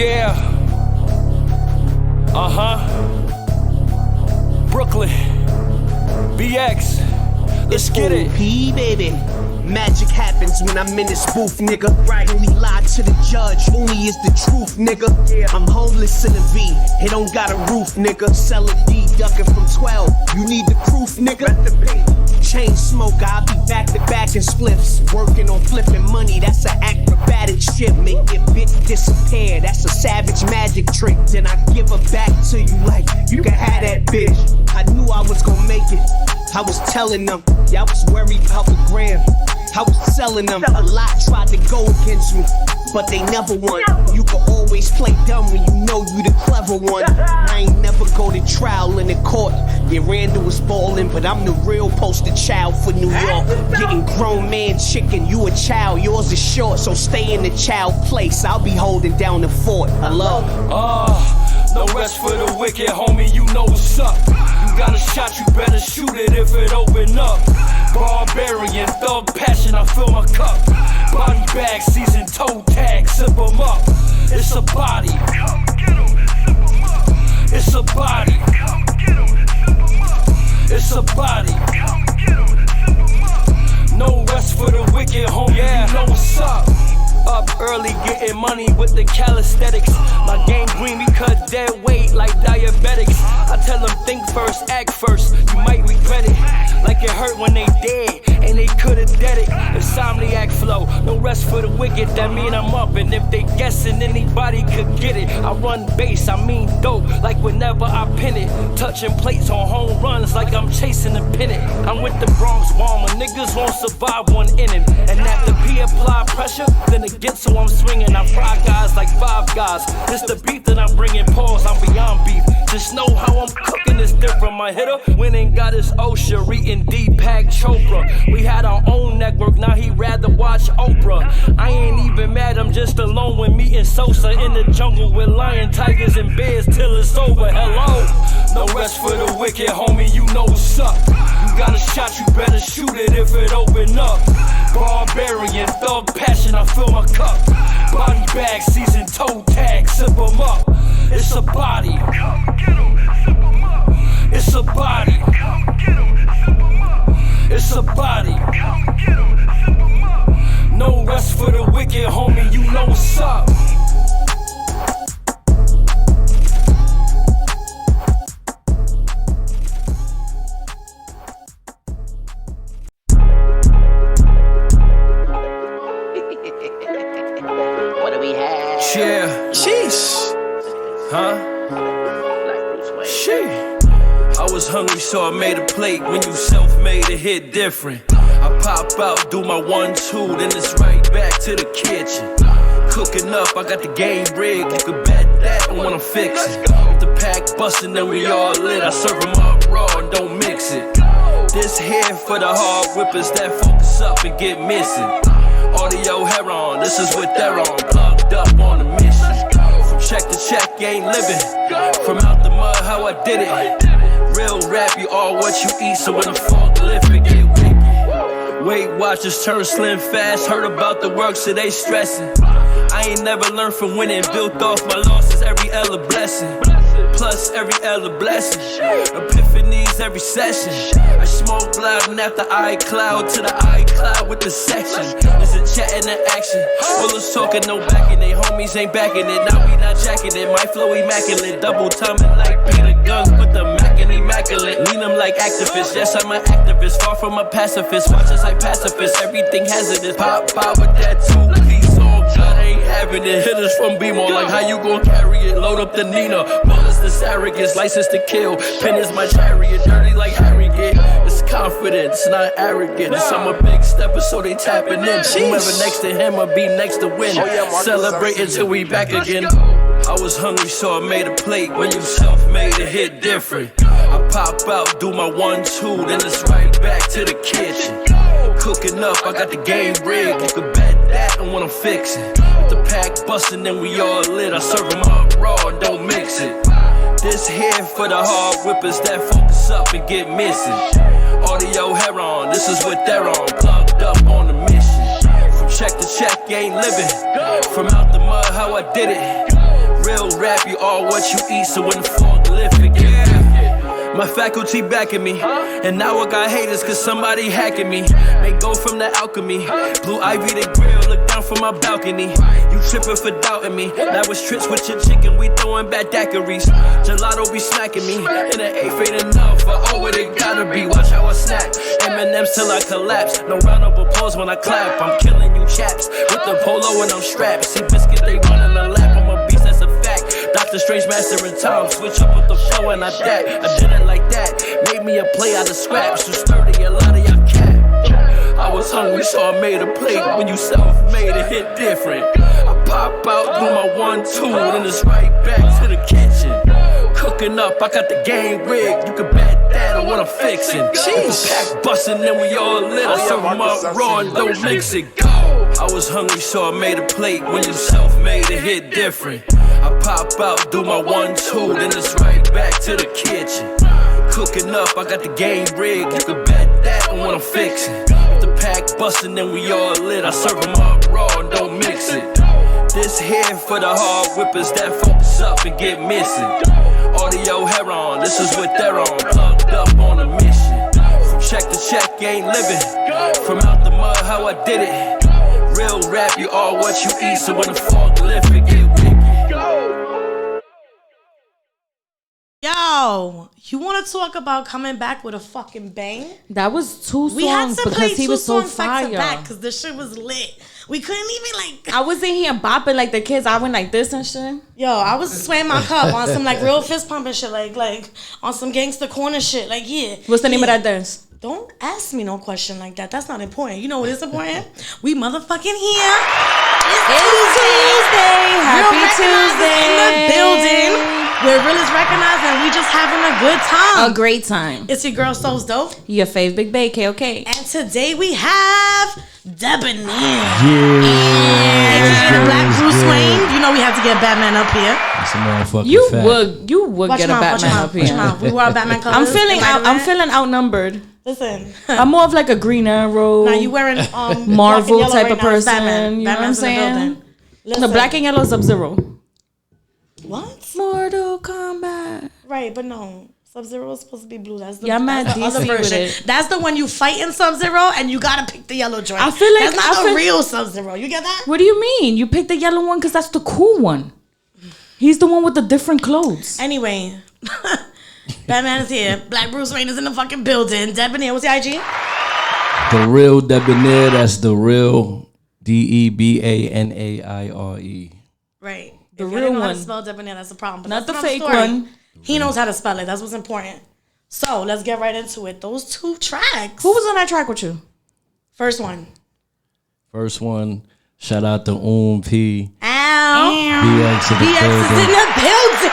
Yeah. Brooklyn. BX. Let's get it. P baby. Magic happens when I'm in this booth, nigga. Right. Only lie to the judge, only is the truth, nigga. Yeah. I'm homeless in a V, it don't got a roof, nigga. Selling D, ducking from 12. You need the proof, nigga. Chain smoker, I'll be back to back in spliffs. Working on flipping money, that's an acrobatic shit. Make your bitch disappear, that's a savage magic trick. Then I give her back to you like, you can have that bitch. I knew I was gonna make it, I was telling them. Y'all was worried about the gram, I was selling them. A lot tried to go against me, but they never won. You can always play dumb when you know you the clever one. I ain't never go to trial in the court. Yeah, Randall was ballin', but I'm the real poster child for New York. Getting grown man chicken, you a child, yours is short, so stay in the child place. I'll be holding down the fort. Hello? No rest for the wicked, homie, you know what's up. You got a shot, you better shoot it if it open up. Barbarian, thug passion, I fill my cup. Body bag, season toe tag, sip 'em up. It's a body. It's a body. It's a body. No rest for the wicked, homie, you know what's up. Up early, getting money with the calisthenics. My game green, we cut dead weight like diabetics. I tell them think first, act first, you might regret it. Like it hurt when they dead, and they could've dead it. Insomniac flow, no rest for the wicked, that mean I'm up. And if they guessing, anybody could get it. I run bass, I mean dope, like whenever I pin it. Touching plates on home runs like I'm chasing a pennant. I'm with the Bronx bomber, niggas won't survive one inning. And after P apply pressure, then again, so I'm swinging. I fry guys like Five Guys. It's the beef that I'm bringing, pause, I'm beyond beef. Just know how I'm cooking is different. My hitter winning got his OSHA, reading Deepak Chopra. We had our own network, now he rather watch Oprah. I ain't even mad, I'm just alone when meeting Sosa in the jungle with lion, tigers, and bears till it's over. Hello? No rest for the wicked, homie, you know what's up. You got a shot, you better shoot it if it open up. Barbarian, thug passion, I fill my cup. Body bag, season toe tag, sip 'em up. It's a body. It's a body. It's a body. No rest for the wicked, homie, you know what's up. What do we have? Yeah. Sheesh. Huh? Shit. I was hungry, so I made a plate. When you self-made, it hit different. I pop out, do my 1-2, then it's right back to the kitchen. Cooking up, I got the game rigged. You can bet that I wanna fix it. With the pack bustin', then we all lit. I serve them up raw and don't mix it. This here for the hard whippers that focus up and get missing. Audio heron, this is what they're on. Plugged up on a mission. From check to check, ain't living. From out the mud, how I did it. Real rap, you are what you eat, so when the forklift it get wicked. Weight Watchers turn slim fast, heard about the work, so they stressing. I ain't never learned from winning, built off my losses, every L a blessing. Plus every L a blessing. Epiphanies every session. I smoke loud and after iCloud to the iCloud with the section. There's a chat and an action. All us talking, no backing it. Homies ain't backing it, now we not jacking it. My flow immaculate, double timing like Peter Guns, put the Mac in immaculate. Lean them like activists, yes I'm an activist, far from a pacifist. Watch us like pacifists, everything hazardous. Pop with that 2-piece, all good, ain't having it. Hit us from B-more, like how you gon' carry it? Load up the Nina, bullets the surrogates, license to kill. Pen is my chariot, dirty like Harriet. It's confidence, not arrogance. I'm a big stepper, so they tapping in. Whoever next to him will be next to win. Celebrating till we back again. I was hungry, so I made a plate. When you self-made, it hit different. I pop out, do my 1-2, then it's right back to the kitchen. Cooking up, I got the game rigged. You can bet that I wanna fix it. With the pack bustin', then we all lit. I serve them up raw and don't mix it. This here for the hard whippers that focus up and get missing. Audio heron, this is what they're on. Plugged up on a mission. From check to check, ain't living. From out the mud, how I did it. Real rap, you are what you eat, so when the fog lift it, my faculty backing me, and now I got haters cause somebody hacking me. May go from the alchemy, blue ivy the grill, look down from my balcony. You tripping for doubting me, that was trips with your chicken, we throwing back daiquiris. Gelato be smacking me, and the eighth ain't enough, I owe it, it gotta be. Watch how I snap, M&M's till I collapse. No round of applause when I clap, I'm killing you chaps. With the polo and I'm strapped, see biscuit they running the lap, I'm a beast, that's a fact. Dr. Strange master in time, switch up with the flow and I dap. I did it like that, made me a play out of scraps. You sturdy, a lot of y'all cap. I was hungry, so I made a plate. When you self-made, it hit different. I pop out, do my 1-2, then it's right back to the kitchen. Cooking up, I got the game rigged. You can bet that on what I'm fixing. The pack bustin', then we all lit. I serve 'em up raw and don't mix it. Go. I was hungry, so I made a plate. When you self-made, it hit different. I pop out, do my 1-2, then it's right back to the kitchen. Cooking up, I got the game rigged. You can bet that on what I'm fixing. If the pack bustin', then we all lit. I serve 'em up raw and don't mix it. This here for the hard whippers that focus up and get missing. Audio heron, this is what they're on. Plugged up on a mission. From check to check, ain't living. From out the mud, how I did it. Real rap, you are what you eat. So when the fog lift, it get wicked. Yo, you want to talk about coming back with a fucking bang? That was two songs We had to play because he two was so songs back to fire. back because this shit was lit. We couldn't even like. I was in here bopping like the kids. I went like this and shit. Yo, I was swaying my cup on some like real fist pumping shit, like on some gangster corner shit. Like yeah. What's the name of that dance? Don't ask me no question like that. That's not important. You know what is important? We motherfucking here. It's Tuesday. Happy Real recognizers in the Tuesday. building. Where real is recognized and we just having a good time. A great time. It's your girl So's Dope. Your fave Big Bay, KOK. And today we have Debanaire. Yeah. AKA Black Bruce Wayne. You know we have to get Batman up here. That's a motherfucking You fact. would Watch get your a mouth, Batman up watch your here. mouth. We wear Batman colors. I'm feeling outnumbered. Listen. I'm more of like a Green Arrow. Now you wearing Marvel black and yellow type right of now. It's person. Batman. You know what I'm Batman's in the saying? building. The Listen. black and yellow Sub-Zero. What? Mortal Kombat. Right, but no. Sub-Zero is supposed to be blue. That's the, Yeah, I'm that's mad the other DC with version. it. That's the one you fight in Sub-Zero and you gotta pick the yellow joint. I feel like- that's not I the feel- real Sub-Zero. You get that? What do you mean? You picked the yellow one because that's the cool one. He's the one with the different clothes. Anyway, Batman is here. Black Bruce Wayne is in the fucking building. Debanaire, what's your IG? The real Debanaire, that's the real Debanaire. Right. The If real you don't know how one. to spell Debanaire, that's a problem. But Not that's the another fake story. one. He knows how to spell it. That's what's important. So let's get right into it. Those two tracks. Who was on that track with you? First one. First one, shout out to P. Ow. BX in the BX is in building. the building.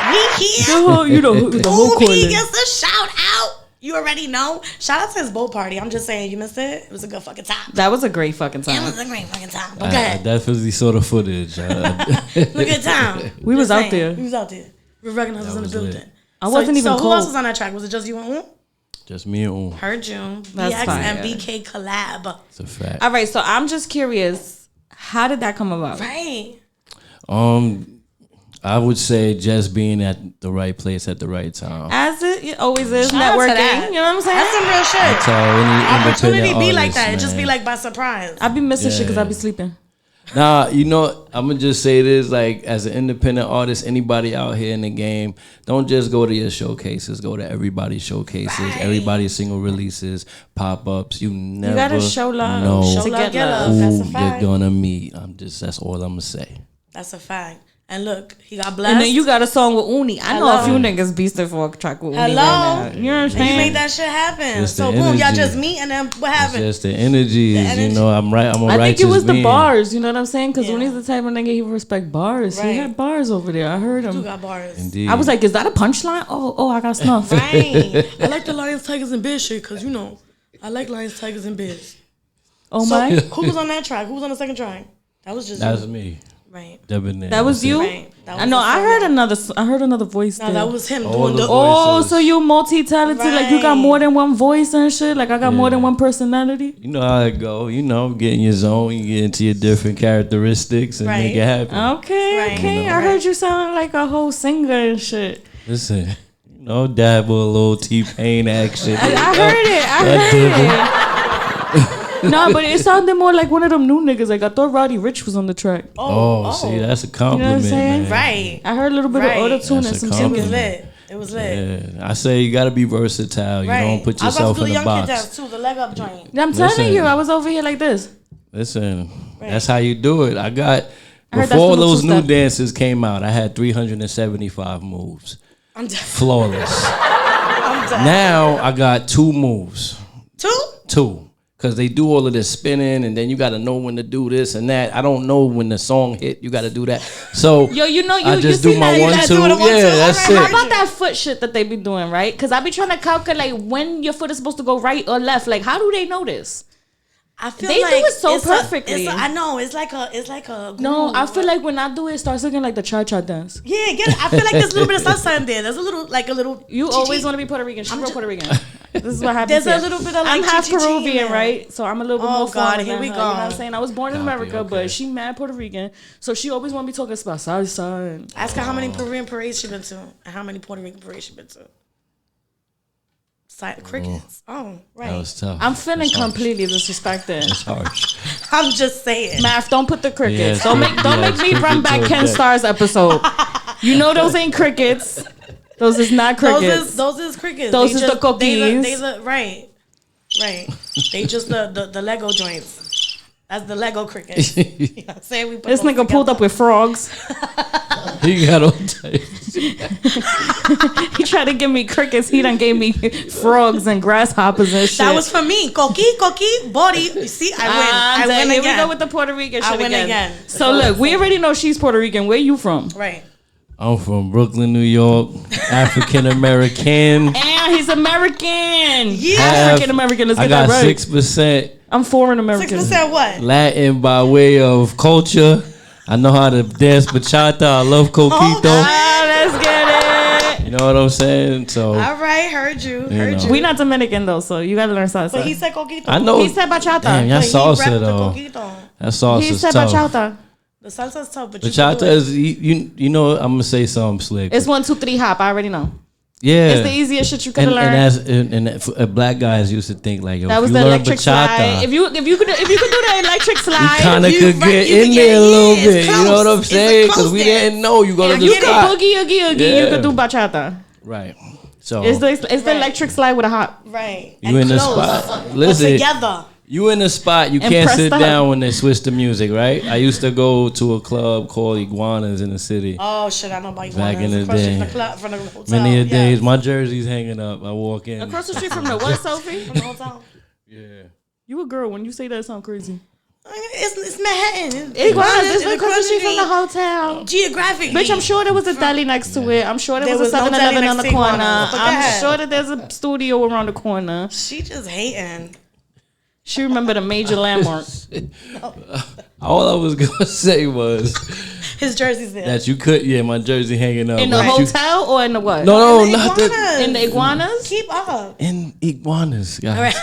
We here. The whole Ooh, he corner. gets a shout out. You already know. Shout out to his boat party. I'm just saying, you missed it. It was a good fucking time. That was a great fucking It time. was a great fucking time. But go I ahead. definitely saw the footage. It was a good time. We was Just out saying. there. We was out there. We recognized us in the was lit. building. I wasn't even So who cold. else was on that track? Was it just you and Just me and Heard you. That's BX fire. and BK collab. It's a fact. All right, so I'm just curious. How did that come about? Right. I would say just being at the right place at the right time. As it always is, Shout out to networking. that. You know what I'm saying? That's some real shit. That's how any Opportunity independent be like artist, that. It just be man. like by surprise. I be missing shit because I Yeah. be sleeping. Nah, you know, I'm gonna just say this, like, as an independent artist, anybody out here in the game, don't just go to your showcases, go to everybody's showcases, Right. everybody's single releases, pop-ups. You never gotta show love. know Show To get get love. love. That's who a you're fact. gonna meet. That's all I'm gonna say. That's a fact. And look, he got blessed. And then you got a song with Uni. I know Hello. a few niggas beasting for a track with Uni Hello. right now. You know what I'm And you saying? made that shit happen. Just So the boom, y'all energy. just meet and then what It's happened? just the energies, energy. you know. I'm right. I'm a I righteous think it was the being. bars. You know what I'm saying? Because Yeah. Uni's the type of nigga he respect bars. Right. He had bars over there. I heard You him. got bars. Indeed. I was like, is that a punchline? Oh, I got snuff. Right. I like the Lions, Tigers, and Bears shit because, you know, I like Lions, Tigers, and Bears. Oh So my. who was on that track? Who was on the second track? That was just That's you. me. Right. Debanaire. That was you. Right. That I know. was I the heard song. another voice. No, there. that was him All doing the the. Oh, voices. so you multi-talented? Like you got Right. more than one voice and shit? Like I got more than one personality? You know how it go. You know, get in your zone. You get into your different characteristics and make it happen. Okay, Right. okay. You know, I heard you sound like a whole singer and shit. Listen, you know, dabble a little T-Pain action. I heard it. I heard it. No, but it sounded more like one of them new niggas. Like I thought Roddy Ricch was on the track. Oh, see, that's a You know what compliment, I'm saying? man. Right. I heard a little bit Right. of auto-tune and That's a some It singing. was compliment. lit. It was lit. Yeah, I say you gotta be versatile. You Right. don't put I was yourself about to do in the a young box. kid dance too, the leg up joint. I'm telling Listen. you, I was over here like this. Listen, Right. that's how you do it. I got I heard that's before the those new two-step. dances came out. I had 375 moves, I'm done. flawless. I'm done. Now I got 2 moves, Two? because they do all of this spinning, and then you got to know when to do this and that. I don't know when the song hit. You got to do that. So Yo, you know, I you just see do my that? You 1, gotta 2. do it on 1, 2. Yeah, that's All right, How it. about that foot shit that they be doing, right? Because I be trying to calculate when your foot is supposed to go right or left. Like, how do they know this? I feel They do like it so it's perfectly. I know. It's like a. No, groove. I feel like when I do it, it starts looking like the cha-cha dance. Yeah, get it. I feel like there's a little bit of salsa in there. There's a little, like a little. You always want to be Puerto Rican. She's real Puerto Rican. This is what happens. There's a here. little bit of like I'm half chi-chi-chi in Peruvian, there. right? So I'm a little bit Oh, more God, foreign here than we her, go. You know what I'm saying? I was born in Copy, America, okay. but she mad Puerto Rican. So she always want to be talking about salsa. And Ask her how many Peruvian parades she been to and how many Puerto Rican parades she been to. Crickets. Oh, right. That was tough. I'm feeling That's harsh. completely disrespected. It's harsh. I'm just saying. Math, don't put the crickets. Yes, don't make yes, me run back crickets Ken are Starr's episode. You know those ain't crickets. Those is not crickets. Those is crickets. Those They is just- the cookies. They the right. They just the Lego joints. That's the Lego crickets. You know what I'm saying? We put This those nigga pulled together. up with frogs. He got all types. He tried to give me crickets. He done gave me frogs and grasshoppers and shit. That was for me. Coqui, body. You see, I win. I win Here again. we go with the Puerto Rican shit I win again. So look, we already know she's Puerto Rican. Where you from? Right. I'm from Brooklyn, New York. African American. And he's American. Yeah. African American. Let's I get that got right. 6% I'm foreign American. 6% what? Latin by way of culture. I know how to dance bachata. I love coquito. Let's get it. You know what I'm saying? So All right, heard you. Heard know. you. We not Dominican though, so you gotta learn salsa. But he said coquito. I know. He said bachata. Damn, y'all But he salsa repped the though. coquito. That salsa's He said tough. bachata. The salsa's tough, but you can Bachata do it. is you know I'm gonna say something slick. It's 1, 2, 3 hop. I already know. Yeah, It's the easiest shit you could have learned. and black guys used to think like, yo, That if was you the learn electric bachata, slide. If you could do the electric you slide, kind of You could right, get you in could there a get- little yeah, bit. it's You know what I'm close. It's a saying? Because close we dance. didn't know you go to if the you could spot. boogie oogie, you Yeah. could do bachata. Right. So It's the Right. electric slide with a hop. Right. you in the spot. But Listen, together. you in the spot. You And can't press sit the down hub. when they switch the music. Right. I used to go to a club called Iguanas in the city. Oh shit, I know about you. Back in the Across day. From the club, from the hotel. Many a yeah. days, my jersey's hanging up. I walk in. Across the street from the what, Sophie? From the hotel. Yeah. You a girl. When you say that, it sound crazy. It's Manhattan. It was. It's It's across the street from the hotel. Geographically. Bitch, I'm sure there was a deli next to it. I'm sure there was a no 7-Eleven deli on next the to corner. Iguanas, but go I'm ahead. sure that there's a studio around the corner. She just hating. She remember the major landmark. All I was gonna say was His jersey's there. that you could. Yeah, my jersey hanging up. In the but you- hotel or in the what? No, In the not the iguanas. In the iguanas? Keep up. in Iguanas, guys. All right.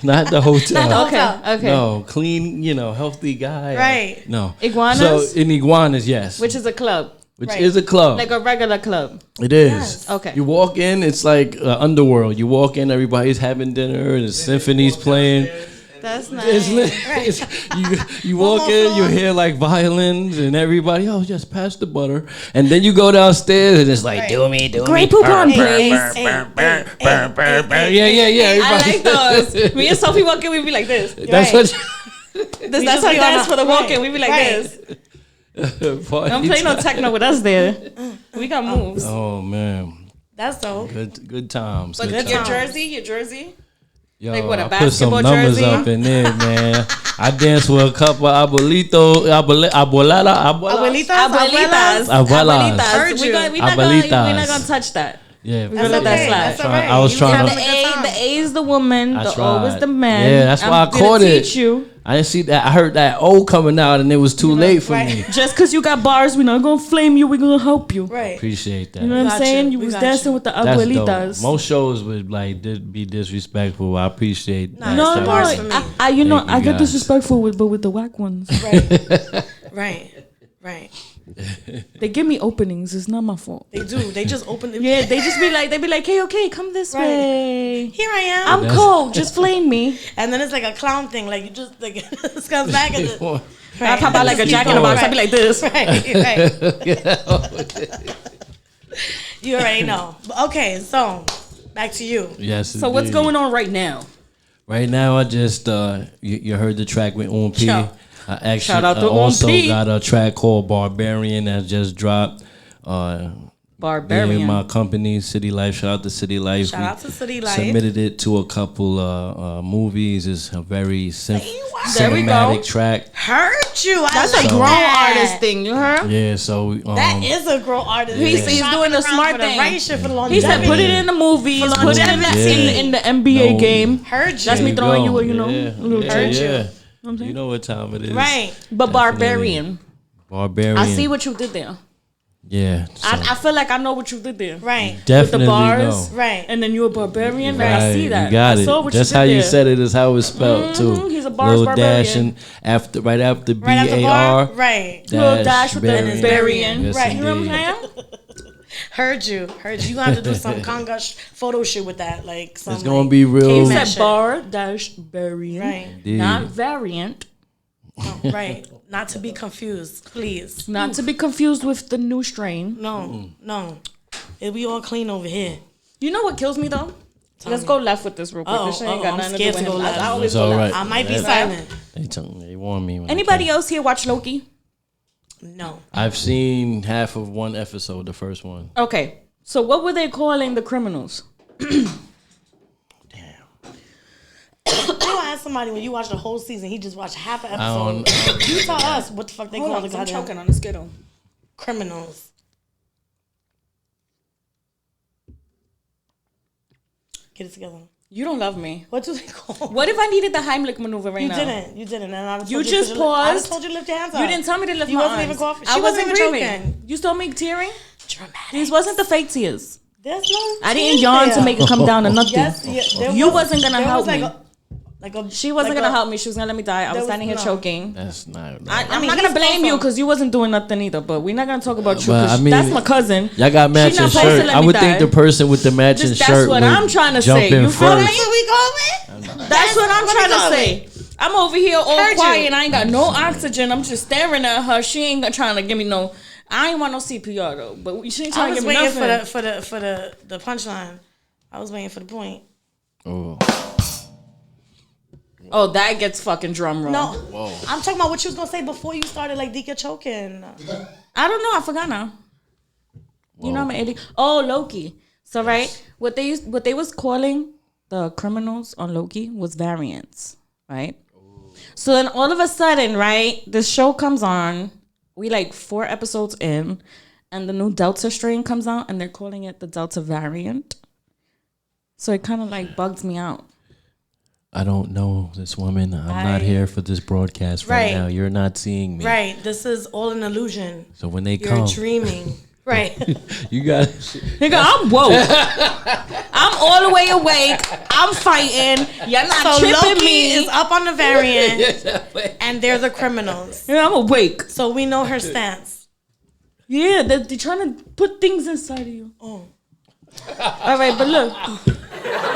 Not the hotel. Not the Okay, hotel. okay. No, clean, healthy guy. Right. No. Iguanas? So in Iguanas, yes. Which is a club. Which Right. is a club. Like a regular club. It is. Yes. Okay. You walk in, it's like underworld. You walk in, everybody's having dinner, and the symphony's playing. That's It's nice. lit. You walk in, you hear like violins, and everybody, oh, just pass the butter. And then you go downstairs, and it's like, Right. do me. Great poupon, please. Yeah. I everybody- like those. Me and Sophie walk in, we be like this. That's Right. what. That's just our be on dance a- for the walk in. right, We be like right. this. Party Don't play no time. techno with us there. We got moves. Oh man, That's dope. good times. But good good your times. jersey? Yo, Like what, a I put some basketball numbers jersey? up in there, man. I danced with a couple abuelitas. Abuelitas. Abuelitas. Abuelas. Abuelitas. Heard We you. not Abuelitas. gonna touch that. Yeah, We're gonna let that slide. That's all right. I was You trying having to. a good time. The A is the woman. I The O is tried. the man. Yeah, that's why I I'm gonna caught it. teach you. I didn't see that. I heard that O coming out, and it was too late for me. Just because you got bars, we're not gonna flame you. We're gonna help you. Right. Appreciate that. You know what I'm got saying? you. You We was got dancing you. with the That's abuelitas. dope. Most shows would like be disrespectful. I appreciate. Nah, that. No, it's the no, bars for me. I you know, Thank you, I get guys. disrespectful but with the whack ones. Right. They give me openings. It's not my fault. They do. They just open the Yeah, they be like, hey, okay, come this Right. way. Here I am. I'm cold. Just flame me. And then it's like a clown thing. Like you just like it comes back and I pop out like a jack in the box. I be like this. right. You already know. Okay, so back to you. Yes. So what's going on right now? Right now, I just you heard the track with On P. Shout- I actually Shout out to also On P. got a track called Barbarian that just dropped. Barbarian. In my company, City Life. Shout out to City Life. Shout out to City Life. Submitted it to a couple movies. It's a very There we go. cinematic track. Heard you. That's I a like grown that. artist thing, you heard? Yeah, so That is a grown artist. He's doing the smart for the thing. right shit for the He longevity. said, put it in the movies, put it in the NBA No. game. Heard you. That's me you throwing go. you, you know, Yeah. a little Yeah, trench. yeah. You know what time it is. Right. But Barbarian. Barbarian. I see what you did there. Yeah. So I feel like I know what you did there. Right. definitely With the bars, know. Right. and then you a barbarian. Like, Right, I see that. You got I it. saw what Just you did how there. you said it is how it's spelled too. He's a bars Little dash barbarian. and right after Right after BAR. bar. Right. Little dash with the Barian. barbarian. Yes, Right. You know what indeed. I'm saying? Heard you. You gonna have to do some conga photo shit with that. Like some It's gonna like, be real. He caveman said shit. bar dash barbarian. Right. Indeed. Not variant. Right. Not to be confused, please. Not to be confused with the new strain. No. We all clean over here. You know what kills me though? Let's go left with this real quick. This shit ain't got I'm nothing to scared do to with go him. left. I always It's go all left. right. I might be Yeah. silent. They warned me. when I Anybody came. else here watch Loki? No. I've seen half of one episode, the first one. Okay. So what were they calling the criminals? You ask somebody when you watch the whole season, he just watched half an I don't. episode. You tell us what the fuck they call the I'm goddamn choking on the skittle. criminals. Get it together. You don't love me. What do they call? What if I needed the Heimlich maneuver right You now? didn't. And I You told just I paused. told you to lift your hands up. You didn't tell me to lift You my wasn't arms. even coughing. I She wasn't wasn't even breathing. choking. You saw me tearing? Dramatic. These wasn't the fake tears. There's no. I didn't tears yawn there. to make it come down to nothing. Yes, yeah, You wasn't gonna there help was me. Like a, She wasn't like gonna a- help me. She was gonna let me die. I was There was- standing here no. choking. That's not. I'm mean, not gonna he's blame you also- because you wasn't doing nothing either. But we're not gonna talk about you. But, 'Cause I mean, that's my cousin. Y'all got She matching not supposed to shirt. let I me would think die. the person with the matching That's shirt what would I'm trying to jump say. in You feel first. me? Where we going? That's what I'm trying to say. I'm over here all Heard quiet you. and I ain't got no oxygen. I'm just staring at her. She ain't trying to give me no. I ain't want no CPR though. But she ain't I trying to was give me waiting nothing. for the punchline. I was waiting for the point. Oh. Oh, that gets fucking drum roll. No, I'm talking about what you was gonna say before you started like Dika choking. I don't know. I forgot now. You know I'm an idiot. Oh, Loki. So right, what they was calling the criminals on Loki was variants, right? So then all of a sudden, right, this show comes on. We like 4 episodes in, and the new Delta strain comes out, and they're calling it the Delta variant. So it kind of like bugs me out. I don't know this woman. I'm not here for this broadcast right Right. now. You're not seeing me. Right, this is all an illusion. So when they You're come, dreaming. Right. you got. Nigga, I'm woke. I'm all the way awake. I'm fighting. You're not So tripping Loki me. is up on the variant, and they're the criminals. Yeah, I'm awake. So we know her stance. Yeah, they're trying to put things inside of you. Oh. All right, but look.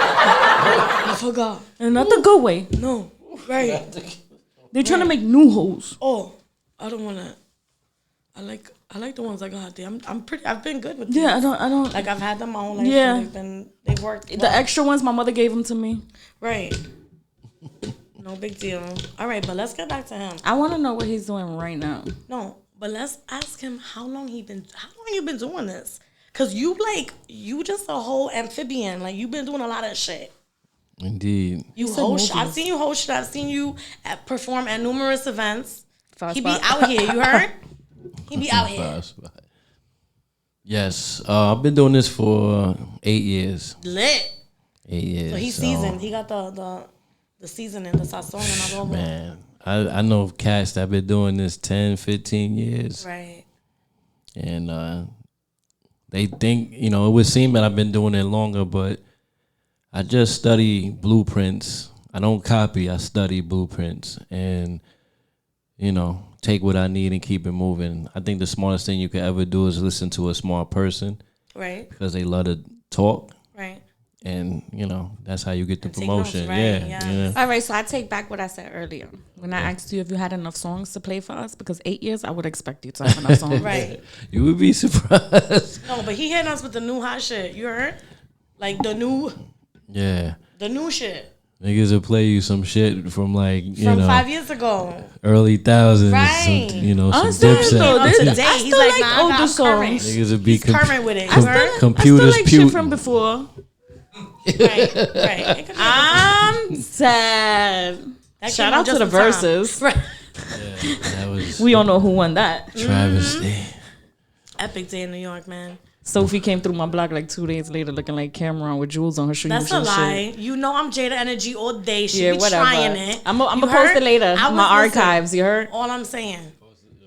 I forgot. And not the good way. No. Right. They're trying to make new holes. Oh, I don't wanna. I like the ones I got there. I've been good with these. Yeah, I don't. Like I've had them my whole life. Yeah. And they've worked. The well. extra ones, my mother gave them to me. Right. No big deal. All right, but let's get back to him. I want to know what he's doing right now. No, but let's ask him how long you been doing this? Cause you just a whole amphibian. Like you've been doing a lot of shit. Indeed. You host. I've seen you host shit. I've seen you perform at numerous events. Fast He be spot. out here. You heard? He be out here. Fast. Yes, I've been doing this for 8 years. Lit. 8 years. So he's seasoned. He got the seasoning, the sazon all over. Man, I know cats that been doing this 10, 15 years. Right. And they think, it would seem that I've been doing it longer, but I just study blueprints. I don't copy, I study blueprints. And, take what I need and keep it moving. I think the smartest thing you could ever do is listen to a smart person. Right. Because they love to talk. Right. And, that's how you get the And take promotion. notes, right, Yeah. yes. All right, so I take back what I said earlier when I asked you if you had enough songs to play for us, because 8 years I would expect you to have enough songs. Right. You would be surprised. No, but he hitting us with the new hot shit. You heard? Like the new shit. Niggas will play you some shit from from 5 years ago. early thousands. Right. I'm some still Dipset. though, Up to this- date. I He's still like, like nah, older I'm current. songs. Niggas will be He's current with it. I still computers like shit putin'. from before. Right. I'm sad. That Shout came out to just the in time. verses. Right. That was We all know who won that. travesty. Epic day in New York, man. Sophie came through my block like 2 days later looking like Cameron with jewels on her shoes. That's a and lie. shit. You know I'm Jada Energy all day. She Yeah, be whatever. trying it. I'm You gonna post heard? it later. I My was- listen, archives, you heard? All I'm saying.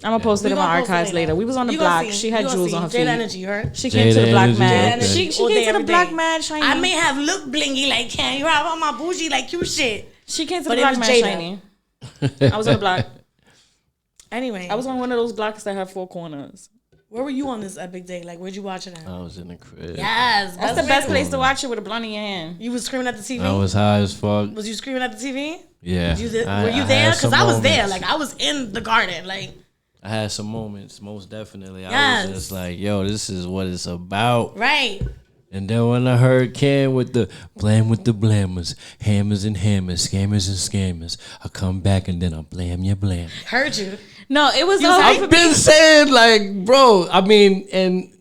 I'm gonna post it We in my gonna post it archives later. We was on the You gonna block. see. She You had gonna jewels see. on her Jada feet. Energy, you heard? She came to the Jada black Energy, mad. okay. She All came day, to the every black day. mad shiny. I may have looked blingy like Cam. You have on my bougie like you shit. She came to But the it black was mad Jada. shiny. I was on the block. Anyway, I was on one of those blocks that had 4 corners. where were you on this epic day? Like, where'd you watch it at? I was in the crib. Yes, That's the best place to watch it with a blunt in your hand. You was screaming at the TV. I was high as fuck. Was you screaming at the TV? Yeah. Were you I there? had Because some I was there. moments. Like I was in the garden. Like I had some moments, most definitely. I Yes. was just like, yo, this is what it's about. right. And then when I heard Ken with the blam with the blammers, hammers and hammers, scammers and scammers, I come back and then I blam your blam. Heard you. No, it was You over said- for I've been saying like, bro, I mean, and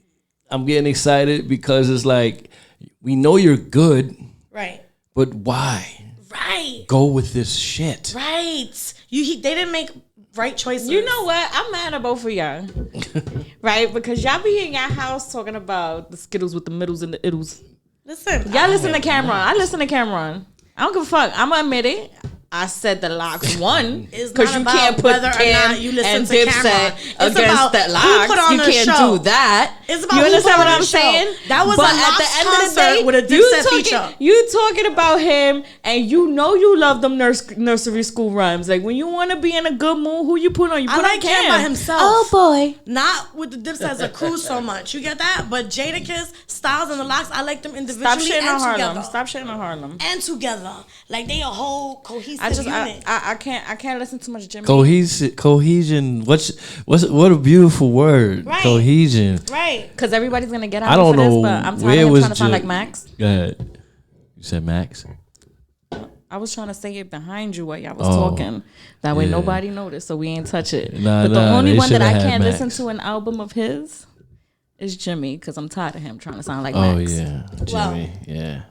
I'm getting excited because it's like, we know you're good, Right. but why Right. go with this shit? Right. They didn't make right choices. You know what? I'm mad at both of y'all. Right? Because y'all be in your house talking about the Skittles with the middles and the iddles. Listen. Y'all listen to Cameron. I listen to Cameron. I don't give a fuck. I'm gonna admit it. I said the locks won It's because not you about can't put whether or Cam not you listen and to Dipset Cameron. It's against about the who locks. put on You the can't show. do that. It's about you who understand put what on I'm the show. saying? That was but a at Locks the end of the concert day, with a you Dipset feature. talking about him, and you know you love them nursery school rhymes. Like when you want to be in a good mood, who you put on? You I put like on Cam Cam by himself. Oh boy. Not with the Dipset as a crew so much. You get that? But Jadakiss, Styles, and the Locks, I like them Stop individually shitting on and Harlem. together. Stop shitting on Harlem. And together. Like they a whole cohesive unit. I can't listen to much Jimmy. Cohesion. What a beautiful word. Right. Cohesion. Right. Because everybody's gonna get on I me don't for this, know but I'm tired where of him was trying to sound Jim- like Max. Go ahead. You said Max. I was trying to say it behind you while y'all was talking. That way yeah. nobody noticed, so we ain't touch it. Nah, but the nah, only they one that I shoulda had can't Max. listen to an album of his is Jimmy, because I'm tired of him trying to sound like Oh Max. yeah, Jimmy. Yeah.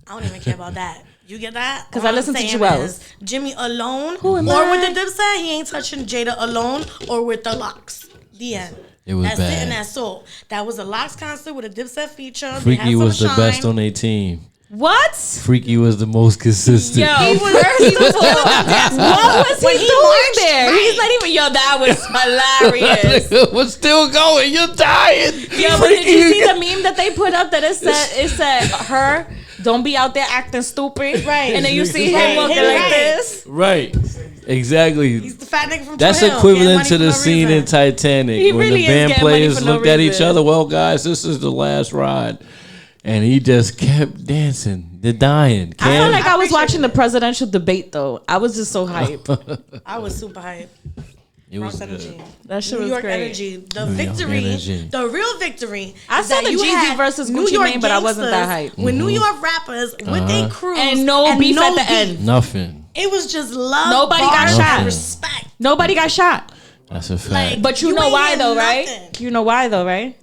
I don't even care about that. You get that? 'Cause All I I'm listen to saying Jewels. is Jimmy alone Who or am with I? the Dipset, he ain't touching Jada alone or with the Locks. The end. It was That's it bad. and that's all. That was a Locks concert with a Dipset feature. They had Freaky some was the shine. best on their team. What? Freaky was the most consistent. Yo, first of all, what was When he he doing marched, there? right. He's not even, yo, that was hilarious. We're still going. You're dying. Yo, but did you see the meme that they put up that it said her, don't be out there acting stupid. Right. And then you see him Right, walking him like right. this. Right. Exactly. He's the fat nigga from That's True Hill. equivalent Getting to money the for no scene in reason. Titanic He when really the is band getting money players for no looked at each reason. other. Well, guys, this is the last ride, and he just kept dancing, the dying. I felt like I was appreciate watching the presidential debate, though. I was just so hyped. I was super hyped. it was Bronx good. energy. That shit New was York great. energy. The New York victory. energy. The real victory. I is saw that the you Jeezy had versus New Gucci York Mane, but I wasn't that gangsters hyped. With New York rappers with their crews And no beef at the beef. end. Nothing. It was just love. Nobody got bars, shot. and respect. Nobody got shot. That's a fact. Like, But you You know ain't why, hear though, nothing. right? You know why, though, right?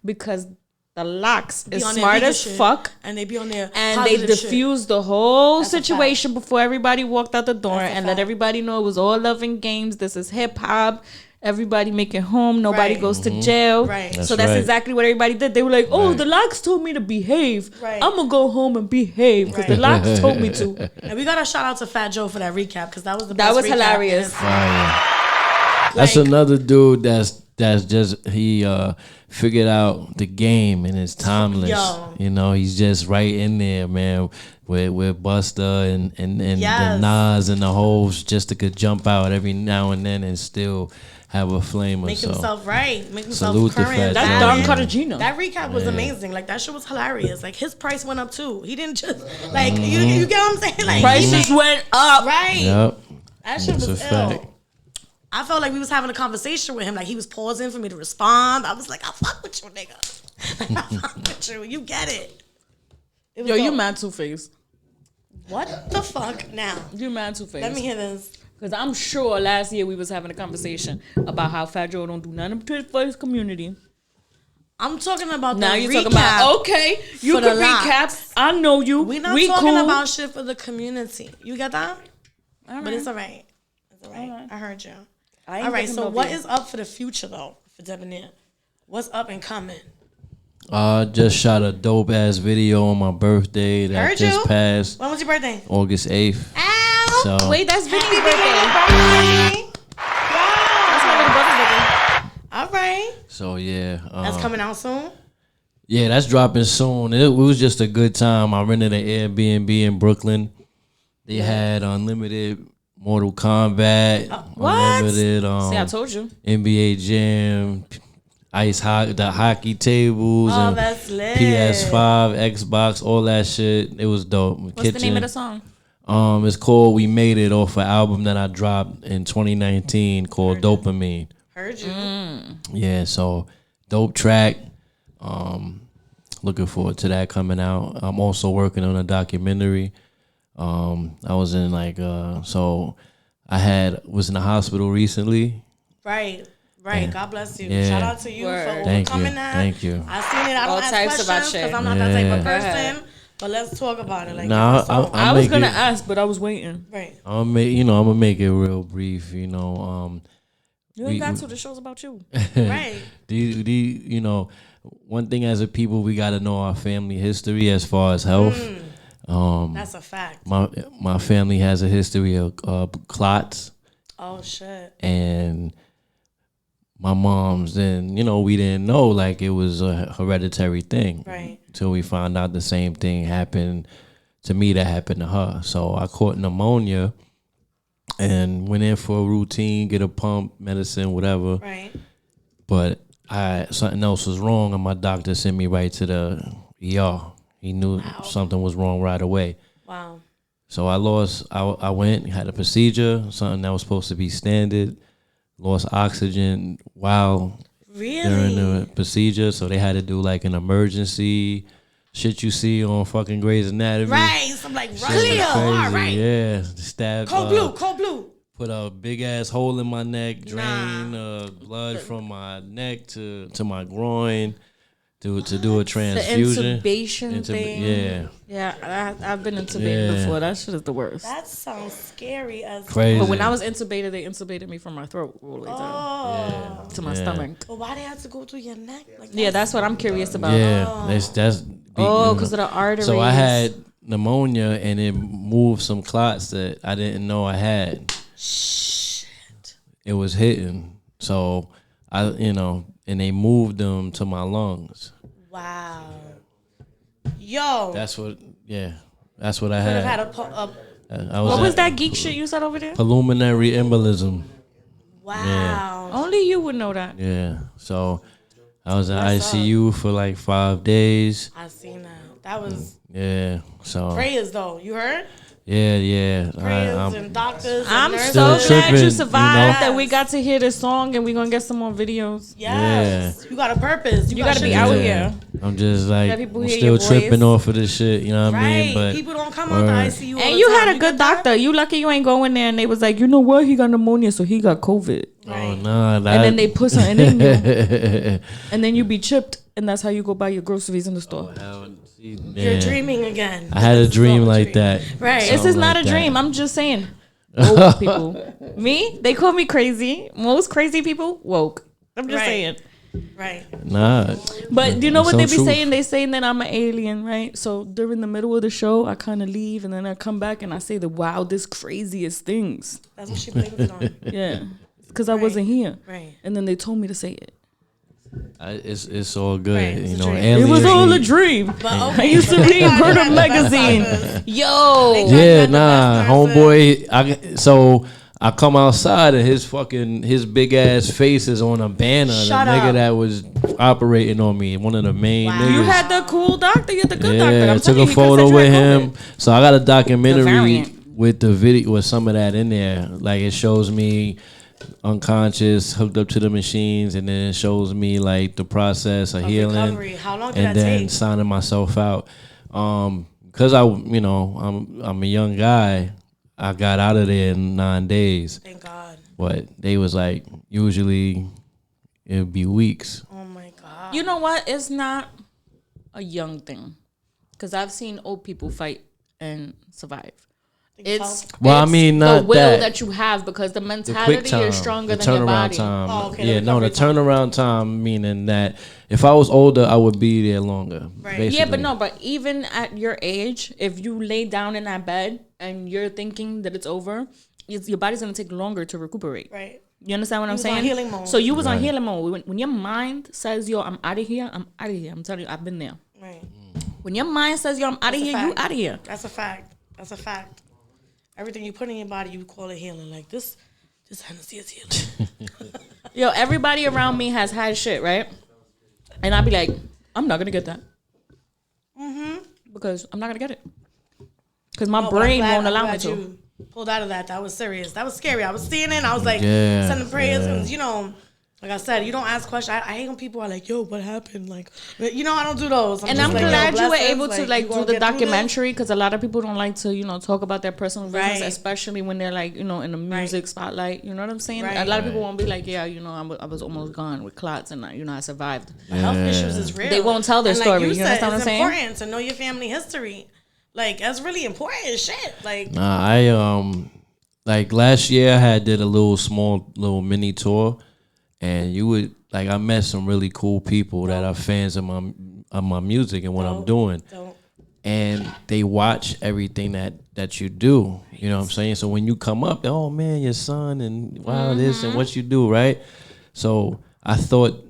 Because the Locks Be is on their smart vegan as shit, fuck. and they be on their And they positive shit. diffused the whole That's a situation before everybody walked out the door That's a and let fact. everybody know it was all love and games. This is hip hop. everybody make it home. Nobody Right. goes to jail. Right. So That's that's right. exactly what everybody did. They were like, oh, Right. the locks told me to behave. Right. I'm going to go home and behave because the Right. locks told me to. And we got to shout out to Fat Joe for that recap because that was the best That was recap. hilarious. Fire. That's another dude that's just he figured out the game and it's timeless. Yo. You know, he's just right in there, man. With Busta and Yes. the Nas and the hoes just could jump out every now and then and still have a flame or Make so. himself right. Make himself Salute the current. Fat That's Joe, Don man. Cartagena. That recap was amazing. Like that shit was hilarious. Like his price went up too. He didn't just like you get what I'm saying? Like Prices went up. right. Yep. That shit That's was a fact. ill. I felt like we was having a conversation with him. Like he was pausing for me to respond. I was like, I fuck with you, nigga. I fuck with you. You get it. It was Yo, you dope. mad Two-Face. What the fuck now? You mad Two-Face. Let me hear this. Because I'm sure last year we was having a conversation about how Fat Joe don't do nothing for his community. I'm talking about Now the you're recap. talking about, okay, you for can the recap. locks. I know you. We're not we talking cool. about shit for the community. You get that? All But right. it's all right. It's all right. I heard you. I ain't All right. thinking So about what you. is up for the future though for Debanaire? What's up and coming? Just shot a dope ass video on my birthday that Heard just you. passed When was your birthday? August 8th. Ow! So Wait, that's Vinny's Happy birthday. birthday! That's my little brother's birthday. All right. so yeah. That's coming out soon. Yeah, that's dropping soon. It was just a good time. I rented an Airbnb in Brooklyn. They had unlimited Mortal Kombat, what? unlimited See, I told you. NBA Jam, ice hockey, the hockey tables, Oh, and that's lit. PS5, Xbox, all that shit. It was dope. What's the name of the song? It's called "We Made It" off an album that I dropped in 2019 called Dopamine. Heard you. Yeah, so dope track. Looking forward to that coming out. I'm also working on a documentary. I was in so I was in the hospital recently. Right. Yeah. God bless you. Yeah. Shout out to you Word. for Thank you. overcoming that. Thank you. I seen it. I All don't ask types of questions shit. because I'm not that type of Yeah. person. But let's talk about it. Like, Nah, give us some. I was make gonna it- ask, but I was waiting. Right. I'm gonna make it real brief. You We- ain't got to. The show's about you. Right. One thing as a people, we got to know our family history as far as health. That's a fact. My family has a history of clots, Oh shit. and my mom's. And we didn't know like it was a hereditary thing, Right. Until we found out the same thing happened to me that happened to her. So I caught pneumonia and went in for a routine, get a pump, medicine, whatever. Right. But something else was wrong, and my doctor sent me right to the ER. He knew something was wrong right away. Wow. So I went, had a procedure, something that was supposed to be standard, lost oxygen while during Really? the procedure. So they had to do like an emergency shit you see on fucking Grey's Anatomy. Right. So I'm like, Shit clear. was All crazy. right. Yeah. Stab, Cold blue. Cold blue. put a big ass hole in my neck, drain Nah. blood from my neck to my groin to do a transfusion. The intubation thing. Yeah. Yeah, I've been intubated Yeah. before. That shit is the worst. That sounds scary as Crazy. But when I was intubated, they intubated me from my throat all the way down Oh. to my Yeah. stomach. But why they have to go through your neck? Like Yeah, that's what I'm curious about. Yeah, that's Oh, because of the arteries. So I had pneumonia and it moved some clots that I didn't know I had. Shit. It was hitting. So and they moved them to my lungs. Wow. Yo. That's what I could have had had. a What was that geek shit you said over there? Pulmonary embolism. wow. Only you would know that. Yeah. So I was in What's ICU for like 5 days. I seen that. That was Yeah. So prayers though. You heard? yeah. Prayers and doctors. I'm and Still so glad tripping, you you survived know? that we got to hear this song and we're going to get some more videos. Yes. You got a purpose. You gotta shit be to out do. here. I'm just like Let people I'm hear still your tripping voice. off of this shit. You know what I Right. mean? But People don't come out the word. ICU. all And the you time. had a good get that? doctor. You lucky you ain't going there and they was like, you know what? He got pneumonia, so he got COVID. Oh nah, And then they put something in you. And then you be chipped and that's how you go buy your groceries in the store. You're dreaming again. I had a This is dream all a like dream. that. Right. This Something is not like a dream. that. I'm just saying. Woke people. Me? They call me crazy. Most crazy people woke. I'm just Right. saying. Right. Nah. But do you know what So they be true. saying? They saying that I'm an alien, right? So during the middle of the show, I kind of leave and then I come back and I say the wildest, craziest things. That's what she blamed it on. Yeah, because I wasn't here. Right. And then they told me to say it. It's all good. Right, it's You a know, dream. aliens It was all a need- dream. But I used to read Murder Magazine. Yo. Yeah, nah, homeboy. So I come outside and his big ass face is on a banner. Shut the nigga up. that was operating on me, one of the main niggas. You had the cool doctor. You had the good doctor. Yeah, I'm I took telling a you, he could've photo said you with had him. COVID. So I got a documentary variant. with the video with some of that in there. Like it shows me unconscious, hooked up to the machines, and then it shows me like the process of healing. recovery. How long did and that then take? signing myself out. Because I'm a young guy. I got out of there in 9 days. Thank God. But they was like, usually it would be weeks. Oh my God. You know what? It's not a young thing. Because I've seen old people fight and survive. It's Well, I it's mean, the not will that. you have because the The mentality quick time, is stronger the than your turnaround body. time. Oh, okay, Yeah, the no, the recovery time. turnaround time meaning that if I was older, I would be there longer. Right. Basically. Yeah, but no, but even at your age, if you lay down in that bed and you're thinking that it's over, your body's gonna take longer to recuperate. Right. You understand what I'm was on saying? healing mode. So you was on Right. healing mode. When your mind says, "Yo, I'm out of here," I'm out of here. I'm telling you, I've been there. Right. When your mind says, "Yo, I'm out of That's a here," you fact. out of here. That's a fact. That's a fact. Everything you put in your body, you call it healing. Like this Hennessy is healing. Yo, everybody around me has had shit, right? And I'd be like, I'm not gonna get that. Because I'm not gonna get it. Because my No, but I'm brain glad- won't I'm allow me glad to. you pulled out of that. That was serious. That was scary. I was seeing it. I was like, Yeah, sending prayers. yeah. And, you know, like I said, you don't ask questions. I hate when people are like, yo, what happened? Like, you know, I don't do those. And just I'm like, yo, glad you were blessings. able to Like, like you do gonna the get through this? documentary because a lot of people don't like to, talk about their personal business, Right. especially when they're like, in the music spotlight. You know what I'm saying? Right. A lot of people won't be like, yeah, I was almost gone with clots and I survived. Health issues is real. They won't tell their And story. Like You said, understand what I'm it's saying? important to know your family history. Like, that's really important shit. Like, Nah, I like last year I had did a little mini tour, and you would like I met some really cool people that are fans of my music and what I'm doing. don't. And they watch everything that you do. You know what I'm saying? So when you come up, oh man, your son and wow this and what you do, right? So I thought,